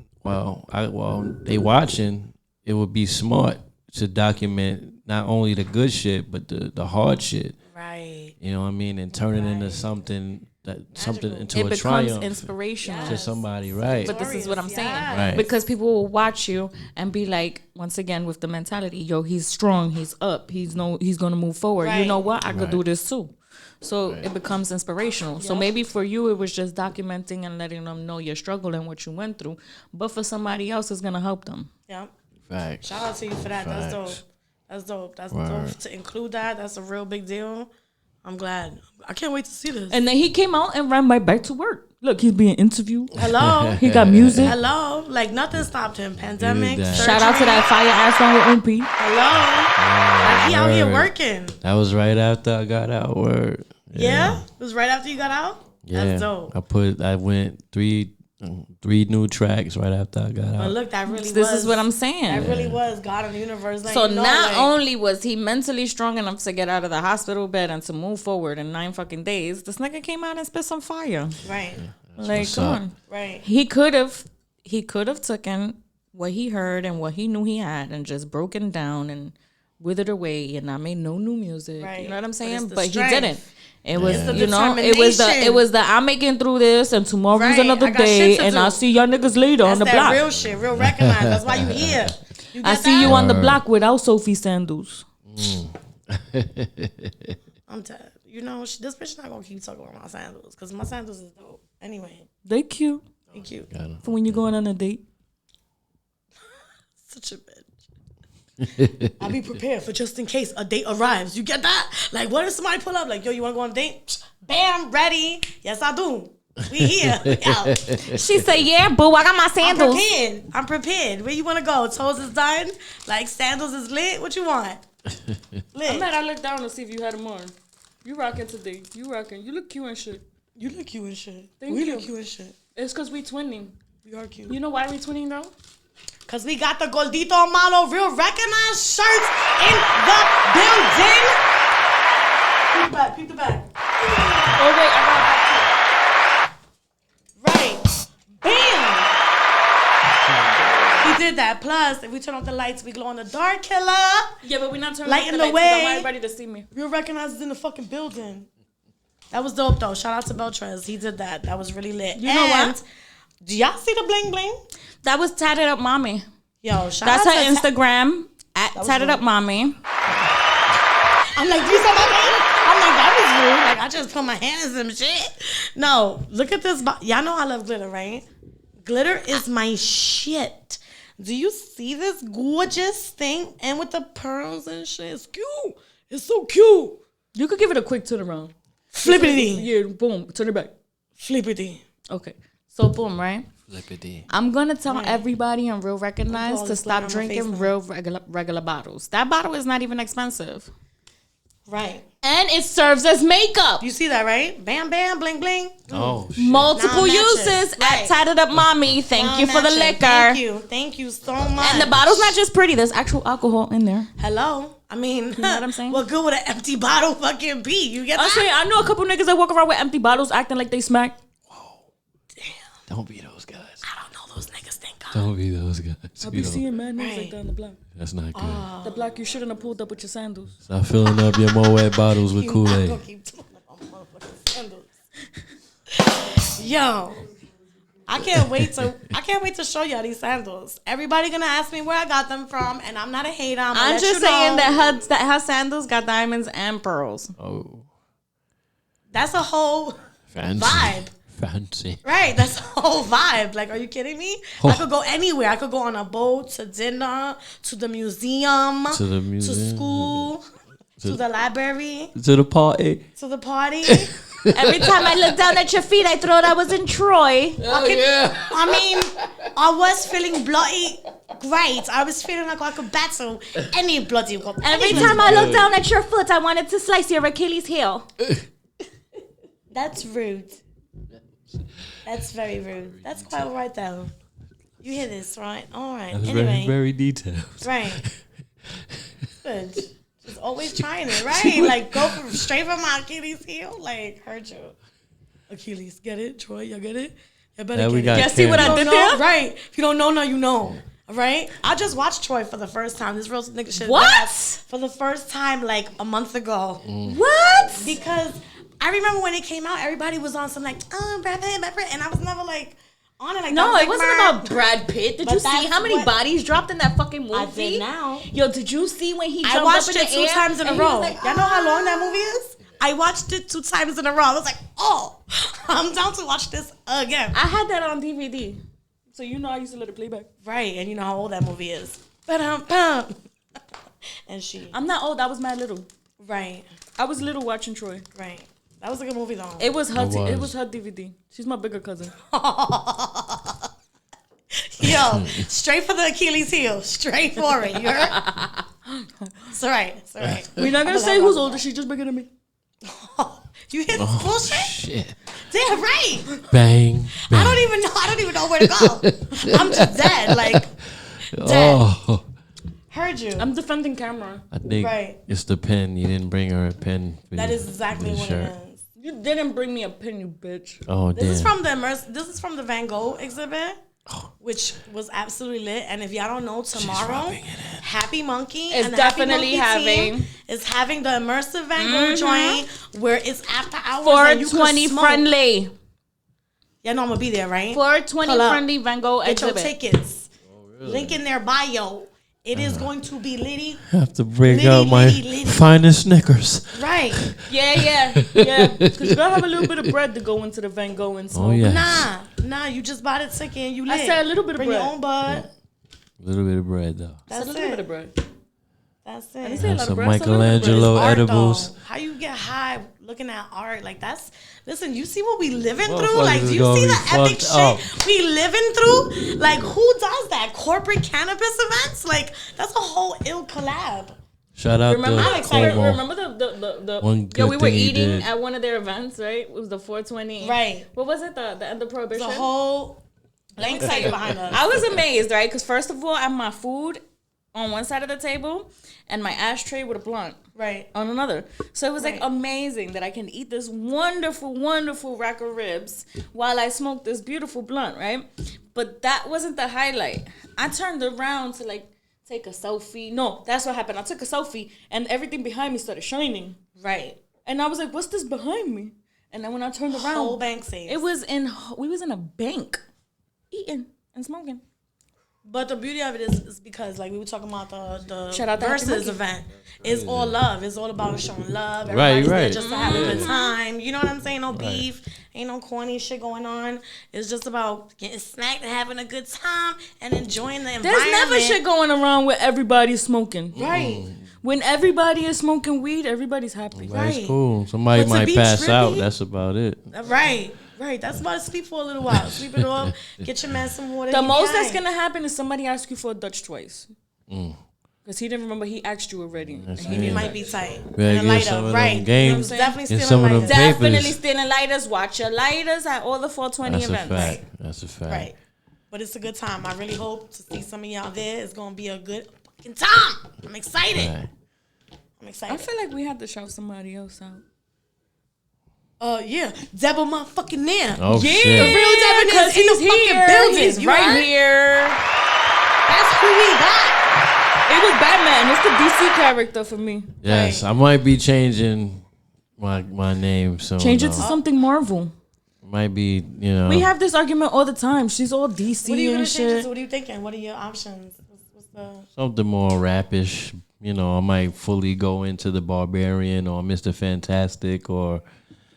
they watching, it would be smart to document not only the good shit but the hard shit. Right. You know what I mean? And turn it into something into It a becomes triumph inspirational. to somebody, right? But this is what I'm saying. Yes. Right. Because people will watch you and be like, once again, with the mentality, yo, he's strong, he's up, he's gonna move forward. You Right. know what? I could Right. do this too. So it becomes inspirational. So maybe for you it was just documenting and letting them know your struggle and what you went through. But for somebody else it's gonna help them. Yeah. Facts. Shout out to you for that. That's dope. Facts. That's dope. That's Word. dope to include that. That's a real big deal. I'm glad. I can't wait to see this. And then he came out and ran right back to work. Look, he's being interviewed. Hello. He got music. Hello. Like nothing stopped him. Pandemic. Did that. Shout out to that fire ass on with MP. Hello. Like he out here Word. working. That was right after I got out. Word. Yeah. It was right after you got out. Yeah. That's dope. I went three new tracks right after I got But out. look, that really This was. is what I'm saying. That really was God in the universe. So letting you know, not like, only was he mentally strong enough to get out of the hospital bed and to move forward in 9 fucking days, this nigga came out and spit some fire. Right. Like, what's come up. on. Right. He could have taken what he heard and what he knew he had and just broken down and withered away and not made no new music. Right. You know what I'm But saying? it's the But he strength. didn't. It was, the it was determination. the I'm making through this and tomorrow's Right. another I got day shit to and do. I'll see y'all niggas later on That's the that block. real shit. Real recognized. That's why you here. You I get see you that? on the block without Sophie sandals. I'm tired. You know, this bitch not gonna keep talking about my sandals because my sandals is dope. Anyway, They cute thank you. for when you're going on a date. Such a bitch. I'll be prepared for just in case a date arrives. You get that? Like, what if somebody pull up? Like, yo, you wanna go on a date? Bam, ready. Yes, I do. We here. We out. She said, "Yeah, boo, I got my sandals." I'm prepared. Where you wanna go? Toes is done. Like sandals is lit. What you want? Lit. I looked down to see if you had them on. You rocking today. You rocking. You look cute and shit. You look cute and shit. Thank we you. look cute and shit. It's because we twinning. We are cute. You know why we twinning though? Because we got the Gordito Malo Real Recognized shirts in the building. Peep the back. Oh wait, I got Right. Bam. He did that. Plus, if we turn off the lights, we glow in the dark, killer. that too. Yeah, but we're not turning Lighten off the the lights 'cause I way. want everybody to see me. Real Recognized is in the fucking building. That was dope, though. Shout out to Beltrez. He did that. That was really lit. You know what? Do y'all see the bling bling? That was Tatted Up Mommy. Yo, shout That's out her to Instagram at Tatted Up Mommy. I'm like, you saw my hand? I'm like, that was rude. Like, I just put my hand in some shit. No, look at this. Y'all know I love glitter, right? Glitter is my shit. Do you see this gorgeous thing? And with the pearls and shit, it's cute. It's so cute. You could give it a quick turnaround. Flippity. Yeah, boom. Turn it back. Flippity. Okay. So boom, right? Flippity. I'm gonna tell everybody on Real Recognize all to this stop glitter on my face drinking now. real regular bottles. That bottle is not even expensive. Right. And it serves as makeup. You see that, right? Bam, bam, bling, bling. Oh, shit. Multiple Non-matching. uses at Right. Tatted Up Mommy. Thank you for the Non-matching. liquor. Thank you. Thank you so much. And the bottle's not just pretty. There's actual alcohol in there. Hello? I mean, know what I'm saying? What good would an empty bottle fucking be? You get I that? say I know a couple niggas that walk around with empty bottles acting like they smack. Don't be those guys. I don't know those niggas, thank God. Don't be those guys. I You be know, seeing mad niggas Right. like that on the block. that's not good. The block you shouldn't have pulled up with your sandals. Stop filling up your Moet bottles with You not Kool-Aid. gonna keep talking about motherfucking sandals. Yo. I can't wait to show y'all these sandals. Everybody gonna ask me where I got them from, and I'm not a hater. I'm just saying that her sandals got diamonds and pearls. Oh, that's a whole fancy. vibe. Fancy. Right, that's a whole vibe. Like, are you kidding me? Oh. I could go anywhere. I could go on a boat, to dinner, to the museum, To the museum. to school, to the library, To the party. to the party. Every time I look down at your feet, I thought I was in Troy. I mean, I was feeling bloody great. I was feeling like I could battle any bloody woman. Every time I look down at your foot, I wanted to slice your Achilles heel. That's rude. That's very rude. That's quite all right, though. You hear this, right? All right. That's Anyway. very, very detailed. Right. Good. Just always trying it, right? Like, go straight from my Achilles heel. Like, hurt you. Achilles, get it? Troy, y'all get it? You better Now we get got it. Yeah, see what I You did don't know? there? Right. If you don't know, now you know. All right? I just watched Troy for the first time. This real nigga shit. What? For the first time, like, a month ago. What? Because I remember when it came out, everybody was on some, like, Brad Pitt, and I was never, like, on it. Like, No, that it was, wasn't like, about Brad Pitt. Did But you see that's how many what- bodies dropped in that fucking movie? I did now. Yo, did you see when he jumped I watched up in it the 2 air times in a and he was row. like, Y'all know how long that movie is? I watched it 2 times in a row. I was like, oh, I'm down to watch this again. I had that on DVD. So you know I used to let it play back. Right, and you know how old that movie is. Ba-dum-bum. And she. I'm not old. I was mad little. Right, I was little watching Troy. right. That was a good movie, though. It was her. It was. It was her DVD. She's my bigger cousin. Yo, straight for the Achilles heel. Straight for it. You heard? It's all right. It's all right. We're not gonna say who's older. She's just bigger than me. You hear this bullshit? Shit. Damn right. Bang. Bang. I don't even know where to go. I'm just dead. Like, Oh. heard you. I'm defending camera. I think Right. it's the pen. You didn't bring her a pen. For That you- is exactly for the what shirt. it is. You didn't bring me a pin, you bitch. Oh, This damn. is from the This is from the Van Gogh exhibit, which was absolutely lit. And if y'all don't know, tomorrow, Happy Monkey It's and the Happy definitely Monkey team having- is having the immersive Van Gogh joint where it's after hours. and you could 420 smoke. friendly. Yeah, know I'm gonna be there, right? 420 Pull up. friendly Van Gogh Get your exhibit. tickets. Link in their bio. It is going to be litty. I have to bring Liddy, out my liddy, liddy. finest Snickers. Right. Yeah. Yeah, because you gotta have a little bit of bread to go into the Van Gogh and smoke. Oh, yeah. Nah, you just bought it ticket and you lit. I said a little bit of Bring bread. your own bud. A little bit of bread, though. I said That's a little bit it. of bread. That's I didn't it. say a Have lot of some bread. I said a little bit of bread. Michelangelo Art, edibles. though. How you get high looking at art? Like, that's, listen, you see what we living through? Motherfuckers Like, is do you gonna see be the epic fucked up. shit we living through? Like, who does that? Corporate cannabis events? Like, that's a whole ill collab. Shout out Remember, to Como. remember the One good yo, we were thing he eating did. at one of their events, right? It was the 420. Right. What was it? The end of Prohibition? The whole landscape behind us. I was amazed, right? Because first of all, I had my food on one side of the table and my ashtray with a blunt Right. on another. So it was like Right. amazing that I can eat this wonderful, wonderful rack of ribs while I smoke this beautiful blunt, right? But that wasn't the highlight. I turned around to like take a selfie. No, that's what happened. I took a selfie and everything behind me started shining. Right. And I was like, what's this behind me? And then when I turned around, Whole bank safe. we was in a bank eating and smoking. But the beauty of it is because, like we were talking about the Shout out to Happy Versus Monkey. event. It's all love. It's all about showing love. Right, Everybody's there right. just to have a good time. You know what I'm saying? No beef. Ain't no corny shit going on. It's just about getting smacked and having a good time and enjoying the environment. There's never shit going around where everybody's smoking. Right. When everybody is smoking weed, everybody's happy. That's Right. cool. Somebody But to might be pass out. trippy- That's about it. Right. Right. That's about to sleep for a little while. Sleep it off. Get your man some water. The he be most that's aight. gonna happen is somebody ask you for a Dutch twice. Because he didn't remember he asked you already. And he He didn't. might be tight. Yeah, And a get lighter. some of them Right. games. Definitely Get stealing some of them lighter. Definitely papers. stealing lighters. Watch your lighters at all the 420 That's a events. fact. That's a fact. Right. But it's a good time. I really hope to see some of y'all there. It's gonna be a good fucking time. I'm excited. Right. I'm I excited. feel like we had to shout somebody else out. Yeah. Debo motherfucking there. Oh Yeah, shit. The real Devin is in the fucking building. He's You right heard? here. That's who we got. It was Batman. It's the DC character for me. Yes, I might be changing my name soon. Change it to though. something Marvel. Might be, you know. We have this argument all the time. She's all DC What are you gonna and change it shit. to? What are you thinking? What are your options? What's the something more rapish. You know, I might fully go into the Barbarian or Mr. Fantastic or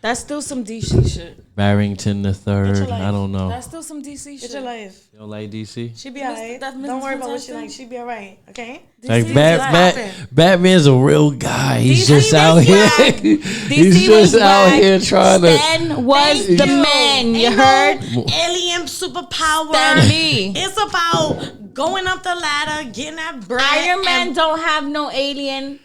That's still some DC shit. Barrington the Third. life. I don't know. That's still some DC shit. Get your life. You don't like DC? She be Mr. alright. that's Mrs. Don't worry about what she Fantastic. like. She be alright. Okay. Like DC Batman's a real guy. He's DC just out was here. whack. He's DC just was out whack. here trying to. Stan was Thank the you. man. You Ain't heard? no alien superpower. Stan Lee. It's about going up the ladder, getting that bread. Iron Man and don't have no alien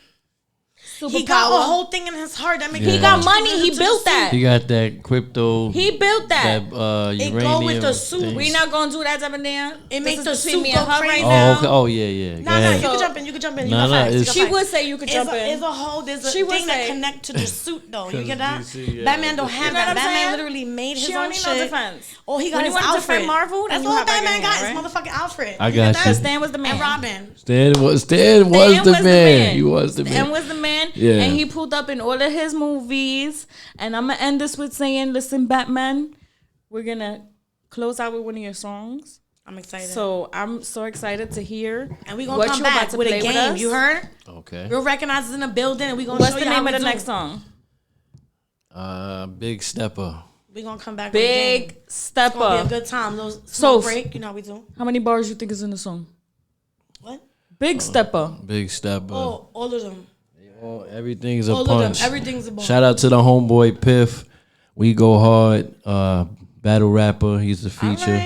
superpower. He got a whole thing in his heart that makes Yeah. He got money. He built that. He got that crypto. He built that. It uranium. go with the suit. thing. We not gonna do that, Debanaire. It makes This the is between suit me go and her crazy. right Oh, now. okay. Oh yeah, yeah. Go No, ahead. you can jump in. You can jump in. You No, got no, facts. You it's- got She facts. would say you could jump in. There's a whole there's a She would thing that say- connect to the suit though. You get that? DC, yeah. Batman don't have You know what that. I'm Batman saying? literally made his She own don't need shit. no defense. Oh, he got When his you want to outfit. defend Marvel, then That's you all have right Batman got. here, His right? motherfucking outfit. I You got get you. that? Stan was the man. And Robin. Stan was the Stan man. man. He was the man. Stan was the man. Yeah. And he pulled up in all of his movies. And I'm going to end this with saying, listen, Batman, we're going to close out with one of your songs. I'm excited. So I'm so excited to hear and we gonna what come you're about back to with a play with game. us. You heard? Okay. Real Recognize is in the building and we gonna What's show the you name how of the we next do. song? Big Stepper. We gonna come back with a game. Big Stepper. It's gonna be a good time. Those So- smoke break. You know how we do. How many bars you think is in the song? What? Big Stepper. Big Stepper. Oh, all of them. Everything's a All punch. of them. Everything's a ball. Shout out to the homeboy Piff. We go hard. Battle rapper. He's the feature.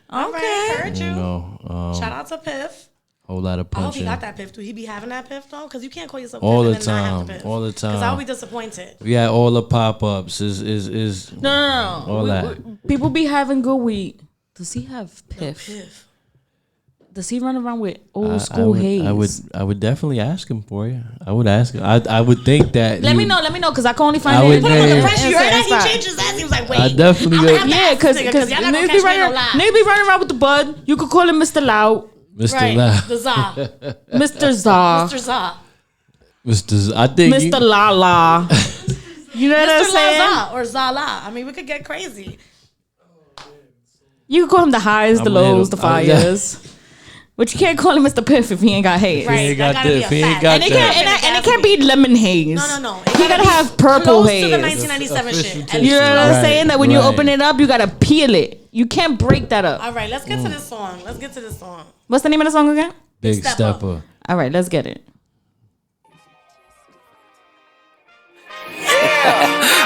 All right. Heard you. You know, Shout out to Piff. whole lot of I hope he punching. got that Piff. Do he be having that Piff though? Because you can't call yourself All Piff the and then not have time. the Piff. All the Because I'll time. be disappointed. We had all the pop ups. Is No. all that. People be having good weed. Does he have piff? Piff. Does he run around with old school haze? I would definitely ask him for you. I would ask him. I would think that. Let me know, because I can only find I it. would in- Put him on name- the pressure. You heard that? Spot. He changed his ass. He was like, wait. I definitely I'm would. gonna have to Yeah, ask because this nigga, y'all not gonna niggas catch be me in no running, lie. niggas be running around with the bud. You could call him Mr. Loud, Mr. Right. La, The Za. Mr. Zah, Mr. Za. Mr. Z- I think Mr. La La. You know what I'm Mr. saying? La or Zala. I mean, we could get crazy. You could call him the highs, the I'm gonna hit lows, him. the fires. But you can't call him Mr. Piff if he ain't got haze. Right. He ain't that got gotta this. be a He ain't fact. got And it that. can't, and it can't be lemon haze. No. You gotta be have purple close to haze. the 1997 shit. Official At taste. You know least. what I'm Right, saying? That when you right. open it up, you gotta peel it. You can't break that up. All right, let's get to this song. Let's get to this song. What's the name of the song again? Big Step Stepper. All right, let's get it.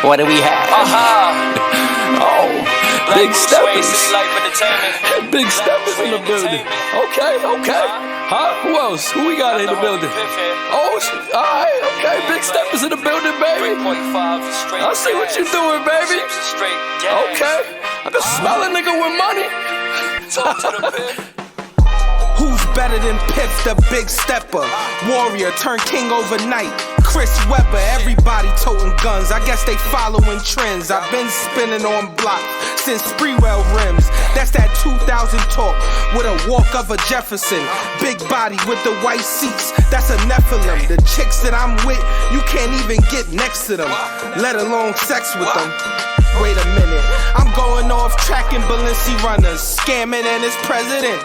What do we have? Oh, Big Steppers. Big Steppers in the building. Okay. Huh? Who else? Who we got in the building? Oh, alright, okay. Big Steppers in the building, baby. I see what you doing, baby. Okay. I can smell a nigga with money. Who's better than Piff, the big stepper? Warrior turned king overnight. Chris Webber, everybody toting guns. I guess they following trends. I've been spinning on blocks since Spreewell rims. That's that 2000 talk with a walk of a Jefferson. Big body with the white seats. That's a Nephilim. The chicks that I'm with, you can't even get next to them, let alone sex with them. Wait a minute, I'm going off tracking Balenci runners, scamming and it's president.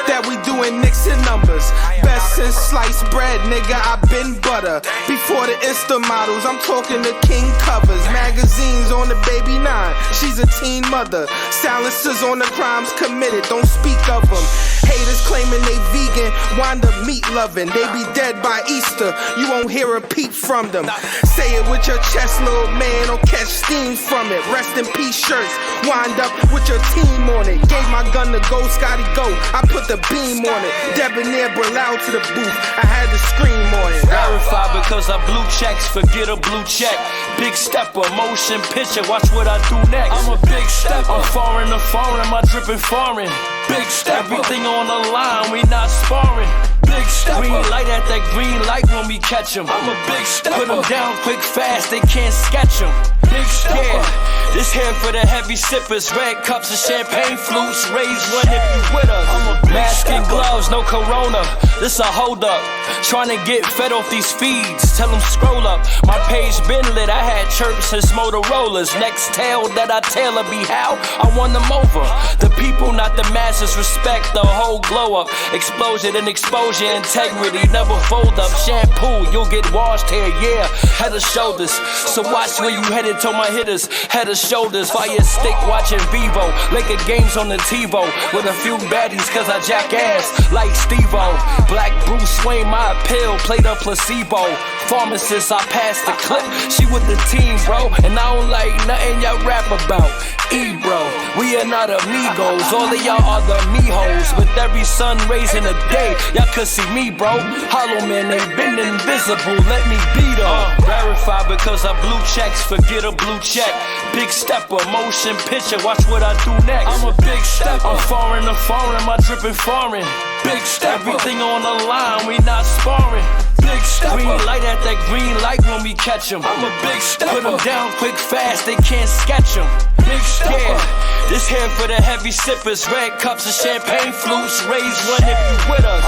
That we doing Nixon numbers. Best since sliced bread, nigga, I been butter. Before the Insta models, I'm talking the king covers. Magazines on the baby 9, she's a teen mother. Silencers on the crimes committed, don't speak of them. Haters claiming they vegan, wind up meat loving. They be dead by Easter, you won't hear a peep from them. Say it with your chest, little man, don't catch steam from it. Rest in peace shirts, wind up with your team on it. Gave my gun to Go, Scotty Go, I put the beam on it. Debanaire brought out to the booth, I had to scream on it. Verify because I blue checks, forget a blue check. Big stepper, motion picture, watch what I do next. I'm a big stepper, I'm foreign to foreign, my dripping foreign. Big stepper, everything on the line, we not sparring. Big stepper, green light at that green light when we catch them. I'm a big stepper, put them down quick fast, they can't sketch them. Big stepper, yeah. This here for the heavy sippers, red cups and champagne flutes. Raise one if you with us. I'm a mask and gloves, no corona. This a hold up. Trying to get fed off these feeds. Tell them scroll up. My page been lit. I had chirps since Motorola's. Next tale that I tell will be how I won them over. The people, not the masses. Respect the whole glow up. Explosion and exposure, integrity never fold up. Shampoo, you'll get washed here, yeah. Head and shoulders. So watch where you headed to my hitters. Head and shoulders. Fire stick watching Vivo. Laker games on the TiVo. With a few baddies cause I jackass like Steve-O. Black Bruce Wayne, my appeal, played a placebo. Pharmacist, I passed the clip, she with the team, bro. And I don't like nothing y'all rap about. bro, we are not amigos. All of y'all are the me-hoes. With every sun raising a day, y'all could see me, bro. Hollow man, they been invisible, let me be though. Verify because I blue checks, forget a blue check. Big stepper, motion picture, watch what I do next. I'm a big stepper, I'm foreign to foreign, my dripping foreign. Big stepper, everything on the line, we not sparring. Big stepper, green light at that green light when we catch them. I'm a big stepper, put them down quick fast, they can't sketch them. Big stepper, yeah. This here for the heavy sippers, red cups and champagne flutes. Raise one if you with us.